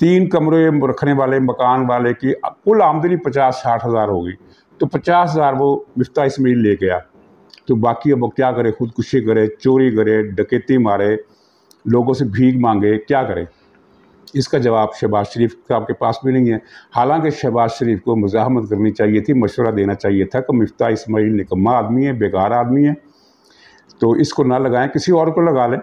3 کمرے رکھنے والے مکان والے کی کل آمدنی 50-60 ہزار ہوگی، تو 50 ہزار وہ مفتاح اسماعیل لے گیا، تو باقی اب وہ کیا کرے؟ خودکشی کرے، چوری کرے، ڈکیتی مارے، لوگوں سے بھیک مانگے، کیا کرے؟ اس کا جواب شہباز شریف صاحب کے پاس بھی نہیں ہے۔ حالانکہ شہباز شریف کو مزاحمت کرنی چاہیے تھی، مشورہ دینا چاہیے تھا کہ مفتاح اسماعیل نکما آدمی ہے، بیکار آدمی ہے، تو اس کو نہ لگائیں، کسی اور کو لگا لیں۔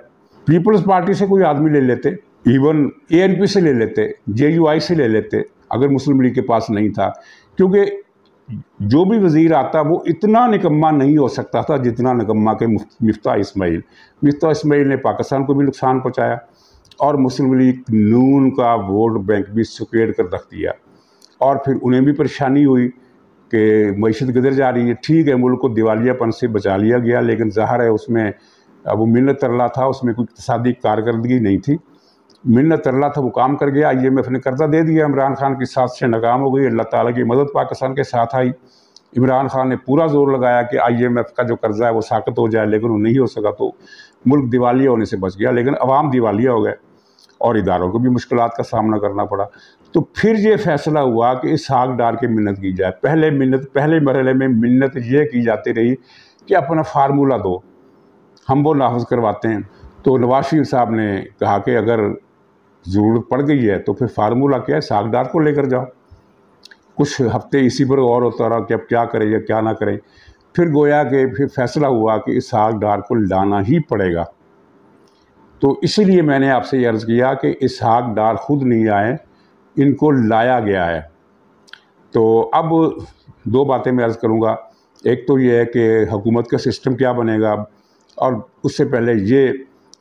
پیپلز پارٹی سے کوئی آدمی لے لیتے، ایون ANP سے لے لیتے، JUI سے لے لیتے، اگر مسلم لیگ کے پاس نہیں تھا، کیونکہ جو بھی وزیر آتا وہ اتنا نکما نہیں ہو سکتا تھا جتنا نکما کہ مفتاح اسماعیل۔ مفتاح اسماعیل نے پاکستان کو بھی نقصان پہنچایا اور مسلم لیگ نون کا ووٹ بینک بھی سکیڑ کر رکھ دیا، اور پھر انہیں بھی پریشانی ہوئی کہ معیشت گزر جا رہی ہے۔ ٹھیک ہے، ملک کو دیوالیہ پن سے بچا لیا گیا، لیکن ظاہر ہے اس میں وہ منت ترلا تھا، اس میں کوئی اقتصادی کارکردگی نہیں تھی۔ منت ترلا تھا، وہ کام کر گیا۔ IMF نے قرضہ دے دیا، عمران خان کی سازش ناکام ہو گئی، اللہ تعالیٰ کی مدد پاکستان کے ساتھ آئی۔ عمران خان نے پورا زور لگایا کہ IMF کا جو قرضہ ہے وہ ساقط ہو جائے، لیکن وہ نہیں ہو سکا، تو ملک دیوالیہ ہونے سے بچ گیا، لیکن عوام دیوالیہ ہو گئے اور اداروں کو بھی مشکلات کا سامنا کرنا پڑا۔ تو پھر یہ فیصلہ ہوا کہ اسحاق ڈار کی منت کی جائے۔ پہلے مرحلے میں منت یہ کی جاتی رہی کہ اپنا فارمولہ دو، ہم وہ نافذ کرواتے ہیں۔ تو نواز شریف صاحب نے کہا کہ اگر ضرورت پڑ گئی ہے تو پھر فارمولہ کیا ہے، اسحاق ڈار کو لے کر جاؤ۔ کچھ ہفتے اسی پر غور ہوتا رہا کہ اب کیا کریں یا کیا نہ کریں، پھر گویا کہ پھر فیصلہ ہوا کہ اسحاق ڈار کو لانا ہی پڑے گا۔ تو اسی لیے میں نے آپ سے یہ عرض کیا کہ اسحاق ڈار خود نہیں آئے، ان کو لایا گیا ہے۔ تو اب 2 باتیں میں عرض کروں گا۔ ایک تو یہ ہے کہ حکومت کا سسٹم کیا بنے گا، اور اس سے پہلے یہ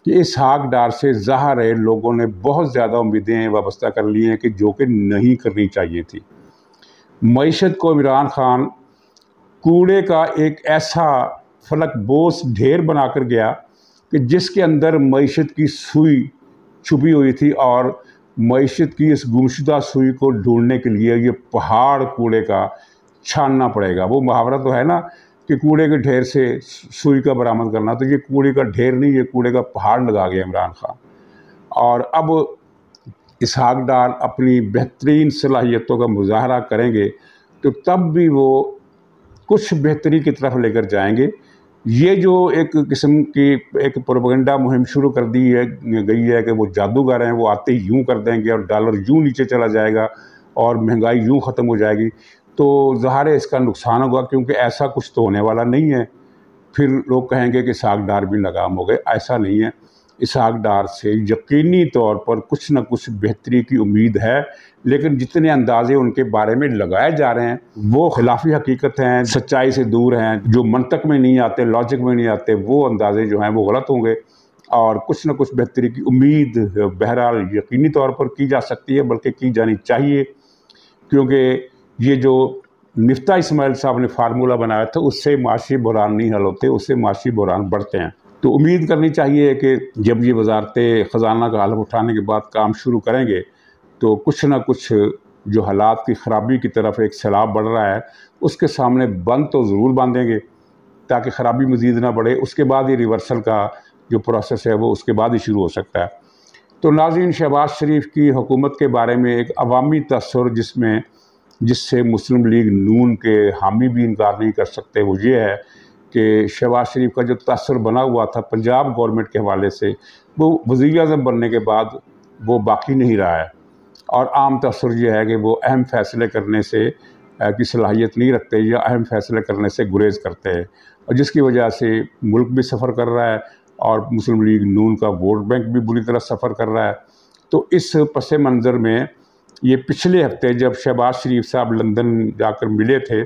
کہ اسحاق ڈار سے ظاہر ہے لوگوں نے بہت زیادہ امیدیں وابستہ کر لی ہیں کہ جو کہ نہیں کرنی چاہیے تھی۔ معیشت کو عمران خان کوڑے کا ایک ایسا فلک بوس ڈھیر بنا کر گیا کہ جس کے اندر معیشت کی سوئی چھپی ہوئی تھی، اور معیشت کی اس گمشدہ سوئی کو ڈھونڈنے کے لیے یہ پہاڑ کوڑے کا چھاننا پڑے گا۔ وہ محاورہ تو ہے نا کہ کوڑے کے ڈھیر سے سوئی کا برآمد کرنا، تو یہ کوڑے کا ڈھیر نہیں، یہ کوڑے کا پہاڑ لگا گیا عمران خان۔ اور اب اسحاق ڈار اپنی بہترین صلاحیتوں کا مظاہرہ کریں گے تو تب بھی وہ کچھ بہتری کی طرف لے کر جائیں گے۔ یہ جو ایک قسم کی ایک پروپیگنڈا مہم شروع کر دی ہے گئی ہے کہ وہ جادوگر ہیں، وہ آتے ہی یوں کر دیں گے اور ڈالر یوں نیچے چلا جائے گا اور مہنگائی یوں ختم ہو جائے گی، تو ظاہر ہے اس کا نقصان ہوگا، کیونکہ ایسا کچھ تو ہونے والا نہیں ہے۔ پھر لوگ کہیں گے کہ اسحاق ڈار بھی ناکام ہو گئے، ایسا نہیں ہے۔ اسحاق ڈار سے یقینی طور پر کچھ نہ کچھ بہتری کی امید ہے، لیکن جتنے اندازے ان کے بارے میں لگائے جا رہے ہیں وہ خلافی حقیقت ہیں، سچائی سے دور ہیں، جو منطق میں نہیں آتے، لاجک میں نہیں آتے، وہ اندازے جو ہیں وہ غلط ہوں گے، اور کچھ نہ کچھ بہتری کی امید بہرحال یقینی طور پر کی جا سکتی ہے، بلکہ کی جانی چاہیے، کیونکہ یہ جو مفتاح اسماعیل صاحب نے فارمولہ بنایا تھا اس سے معاشی بحران نہیں حل ہوتے، اس سے معاشی بحران بڑھتے ہیں۔ تو امید کرنی چاہیے کہ جب یہ وزارت خزانہ کا حلف اٹھانے کے بعد کام شروع کریں گے تو کچھ نہ کچھ جو حالات کی خرابی کی طرف ایک سیلاب بڑھ رہا ہے اس کے سامنے بند تو ضرور باندھیں گے تاکہ خرابی مزید نہ بڑھے۔ اس کے بعد یہ ریورسل کا جو پروسیس ہے وہ اس کے بعد ہی شروع ہو سکتا ہے۔ تو ناظرین، شہباز شریف کی حکومت کے بارے میں ایک عوامی تاثر جس سے مسلم لیگ نون کے حامی بھی انکار نہیں کر سکتے، وہ یہ ہے کہ شہباز شریف کا جو تاثر بنا ہوا تھا پنجاب گورنمنٹ کے حوالے سے، وہ وزیر اعظم بننے کے بعد وہ باقی نہیں رہا ہے، اور عام تاثر یہ ہے کہ وہ اہم فیصلے کرنے سے کی صلاحیت نہیں رکھتے یا اہم فیصلے کرنے سے گریز کرتے ہیں، اور جس کی وجہ سے ملک بھی سفر کر رہا ہے اور مسلم لیگ نون کا ووٹ بینک بھی بری طرح سفر کر رہا ہے۔ تو اس پس منظر میں یہ پچھلے ہفتے جب شہباز شریف صاحب لندن جا کر ملے تھے،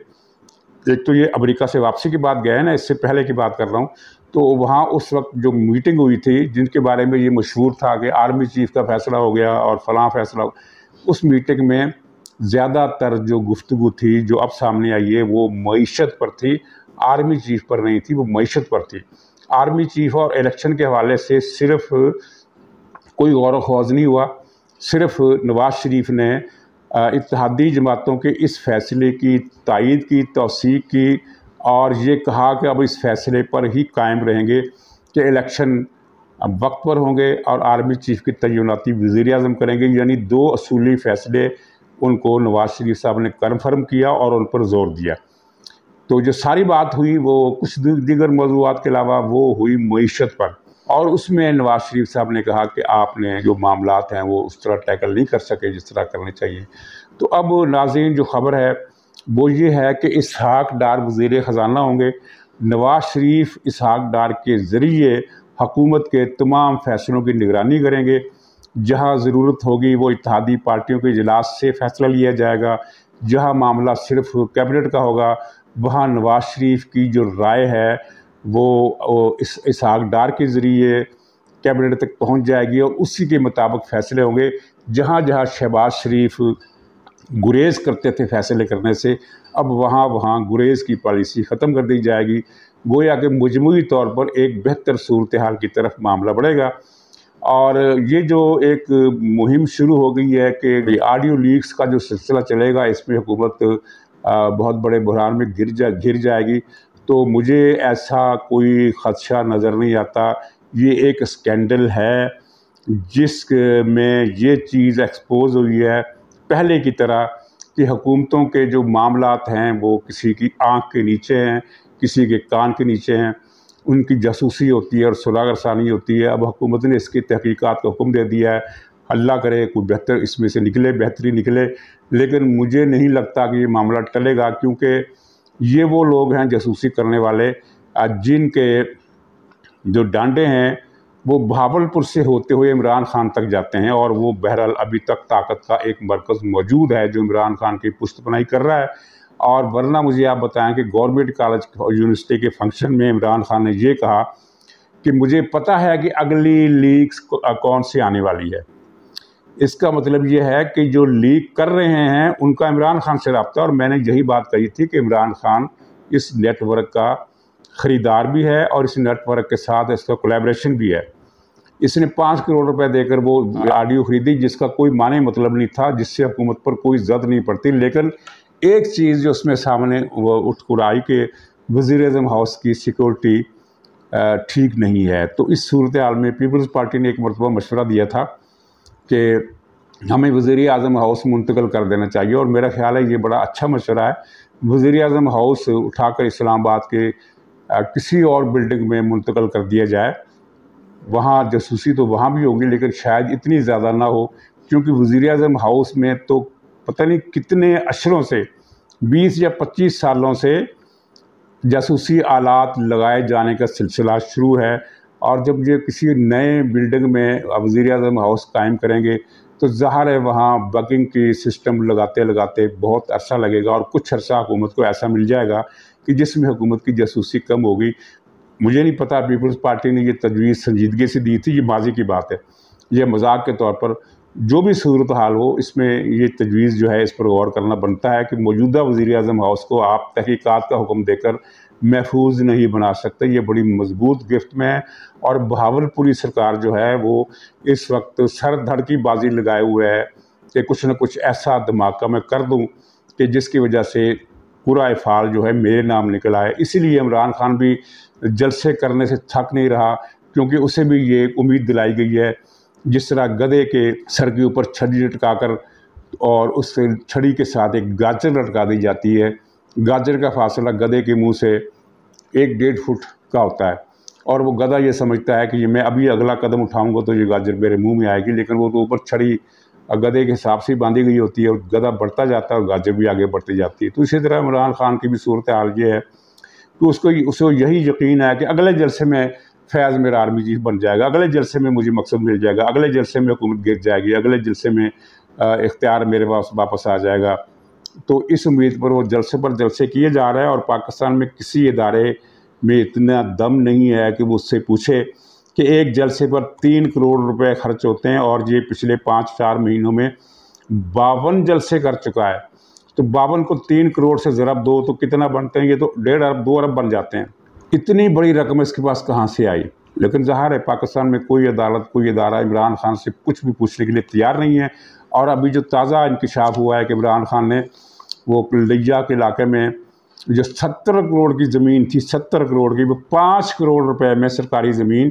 ایک تو یہ امریکہ سے واپسی کی بات گئے ہیں نا، اس سے پہلے کی بات کر رہا ہوں، تو وہاں اس وقت جو میٹنگ ہوئی تھی جن کے بارے میں یہ مشہور تھا کہ آرمی چیف کا فیصلہ ہو گیا اور فلاں فیصلہ ہو، اس میٹنگ میں زیادہ تر جو گفتگو تھی جو اب سامنے آئی ہے وہ معیشت پر تھی، آرمی چیف پر نہیں تھی، وہ معیشت پر تھی۔ آرمی چیف اور الیکشن کے حوالے سے صرف کوئی غور و خوض نہیں ہوا، صرف نواز شریف نے اتحادی جماعتوں کے اس فیصلے کی تائید کی، توثیق کی، اور یہ کہا کہ اب اس فیصلے پر ہی قائم رہیں گے کہ الیکشن اب وقت پر ہوں گے اور آرمی چیف کی تعیناتی وزیر اعظم کریں گے، یعنی 2 اصولی فیصلے ان کو نواز شریف صاحب نے کنفرم کیا اور ان پر زور دیا۔ تو جو ساری بات ہوئی وہ کچھ دیگر موضوعات کے علاوہ وہ ہوئی معیشت پر، اور اس میں نواز شریف صاحب نے کہا کہ آپ نے جو معاملات ہیں وہ اس طرح ٹیکل نہیں کر سکے جس طرح کرنے چاہیے۔ تو اب ناظرین جو خبر ہے وہ یہ ہے کہ اسحاق ڈار وزیر خزانہ ہوں گے۔ نواز شریف اسحاق ڈار کے ذریعے حکومت کے تمام فیصلوں کی نگرانی کریں گے، جہاں ضرورت ہوگی وہ اتحادی پارٹیوں کے اجلاس سے فیصلہ لیا جائے گا، جہاں معاملہ صرف کیبنٹ کا ہوگا وہاں نواز شریف کی جو رائے ہے وہ اسحاق ڈار کے ذریعے کیبنٹ تک پہنچ جائے گی اور اسی کے مطابق فیصلے ہوں گے۔ جہاں جہاں شہباز شریف گریز کرتے تھے فیصلے کرنے سے، اب وہاں گریز کی پالیسی ختم کر دی جائے گی، گویا کہ مجموعی طور پر ایک بہتر صورتحال کی طرف معاملہ بڑھے گا۔ اور یہ جو ایک مہم شروع ہو گئی ہے کہ آڈیو لیکس کا جو سلسلہ چلے گا، اس میں حکومت بہت بڑے بحران میں گر جائے گی، تو مجھے ایسا کوئی خدشہ نظر نہیں آتا۔ یہ ایک اسکینڈل ہے جس میں یہ چیز ایکسپوز ہوئی ہے پہلے کی طرح کہ حکومتوں کے جو معاملات ہیں وہ کسی کی آنکھ کے نیچے ہیں، کسی کے کان کے نیچے ہیں، ان کی جاسوسی ہوتی ہے اور سراغ رسانی ہوتی ہے۔ اب حکومت نے اس کی تحقیقات کا حکم دے دیا ہے، اللہ کرے کوئی بہتر اس میں سے نکلے، بہتری نکلے، لیکن مجھے نہیں لگتا کہ یہ معاملہ ٹلے گا، کیونکہ یہ وہ لوگ ہیں جاسوسی کرنے والے جن کے جو ڈانڈے ہیں وہ بہاولپور سے ہوتے ہوئے عمران خان تک جاتے ہیں، اور وہ بہرحال ابھی تک طاقت کا ایک مرکز موجود ہے جو عمران خان کی پشت پناہی کر رہا ہے۔ اور ورنہ مجھے آپ بتائیں کہ گورنمنٹ کالج یونیورسٹی کے فنکشن میں عمران خان نے یہ کہا کہ مجھے پتہ ہے کہ اگلی لیکس کون سی آنے والی ہے۔ اس کا مطلب یہ ہے کہ جو لیک کر رہے ہیں ان کا عمران خان سے رابطہ، اور میں نے یہی بات کہی تھی کہ عمران خان اس نیٹ ورک کا خریدار بھی ہے اور اس نیٹ ورک کے ساتھ اس کا کولیبریشن بھی ہے۔ اس نے 5 کروڑ روپے دے کر وہ آڈیو خریدی جس کا کوئی معنی مطلب نہیں تھا، جس سے حکومت پر کوئی زد نہیں پڑتی، لیکن ایک چیز جو اس میں سامنے وہ اٹھ کر آئی کہ وزیر اعظم ہاؤس کی سیکورٹی ٹھیک نہیں ہے۔ تو اس صورتحال میں پیپلز پارٹی نے ایک مرتبہ مشورہ دیا تھا کہ ہمیں وزیر اعظم ہاؤس منتقل کر دینا چاہیے، اور میرا خیال ہے یہ بڑا اچھا مشورہ ہے۔ وزیر اعظم ہاؤس اٹھا کر اسلام آباد کے کسی اور بلڈنگ میں منتقل کر دیا جائے، وہاں جاسوسی تو وہاں بھی ہوگی لیکن شاید اتنی زیادہ نہ ہو، کیونکہ وزیر اعظم ہاؤس میں تو پتہ نہیں کتنے اشروں سے 20 یا 25 سالوں سے جاسوسی آلات لگائے جانے کا سلسلہ شروع ہے، اور جب یہ کسی نئے بلڈنگ میں وزیر اعظم ہاؤس قائم کریں گے تو ظاہر ہے وہاں بگنگ کی سسٹم لگاتے لگاتے بہت عرصہ لگے گا، اور کچھ عرصہ حکومت کو ایسا مل جائے گا کہ جس میں حکومت کی جاسوسی کم ہوگی۔ مجھے نہیں پتا پیپلز پارٹی نے یہ تجویز سنجیدگی سے دی تھی، یہ ماضی کی بات ہے، یہ مذاق کے طور پر جو بھی صورتحال ہو اس میں یہ تجویز جو ہے اس پر غور کرنا بنتا ہے کہ موجودہ وزیر اعظم ہاؤس کو آپ تحقیقات کا حکم دے کر محفوظ نہیں بنا سکتے، یہ بڑی مضبوط گرفت میں ہے، اور بہاولپوری سرکار جو ہے وہ اس وقت سر دھڑ کی بازی لگائے ہوئے ہے کہ کچھ نہ کچھ ایسا دھماکہ میں کر دوں کہ جس کی وجہ سے پورا افعال جو ہے میرے نام نکل آئے۔ اسی لیے عمران خان بھی جلسے کرنے سے تھک نہیں رہا، کیونکہ اسے بھی یہ امید دلائی گئی ہے جس طرح گدھے کے سر کے اوپر چھڑی لٹکا کر اور اس چھڑی کے ساتھ ایک گاجر لٹکا دی جاتی ہے، گاجر کا فاصلہ گدھے کے منہ سے 1-1.5 فٹ کا ہوتا ہے، اور وہ گدھا یہ سمجھتا ہے کہ یہ میں ابھی اگلا قدم اٹھاؤں گا تو یہ گاجر میرے منہ میں آئے گی، لیکن وہ تو اوپر چھڑی گدھے کے حساب سے باندھی گئی ہوتی ہے اور گدھا بڑھتا جاتا ہے اور گاجر بھی آگے بڑھتی جاتی ہے۔ تو اسی طرح عمران خان کی بھی صورتحال یہ ہے کہ اسے یہی یقین ہے کہ اگلے جلسے میں فیض میرا آرمی چیف بن جائے گا، اگلے جلسے میں مجھے مقصد مل جائے گا، اگلے جلسے میں حکومت گر جائے گی، اگلے جلسے میں اختیار میرے پاس واپس آ جائے گا۔ تو اس امید پر وہ جلسے پر جلسے کیے جا رہے ہیں، اور پاکستان میں کسی ادارے میں اتنا دم نہیں ہے کہ وہ اس سے پوچھے کہ ایک جلسے پر 3 کروڑ روپے خرچ ہوتے ہیں، اور یہ پچھلے 5-4 مہینوں میں 52 جلسے کر چکا ہے۔ تو 52 کو 3 کروڑ سے ضرب دو تو کتنا بنتے ہیں؟ یہ تو 1.5 ارب 2 ارب بن جاتے ہیں۔ اتنی بڑی رقم اس کے پاس کہاں سے آئی؟ لیکن ظاہر ہے پاکستان میں کوئی عدالت، کوئی ادارہ عمران خان سے کچھ بھی پوچھنے کے لیے تیار نہیں ہے، اور ابھی جو تازہ انکشاف ہوا ہے کہ عمران خان نے وہ لیا کے علاقے میں جو 70 کروڑ کی زمین تھی، 70 کروڑ کی، وہ 5 کروڑ روپے میں سرکاری زمین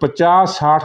50-60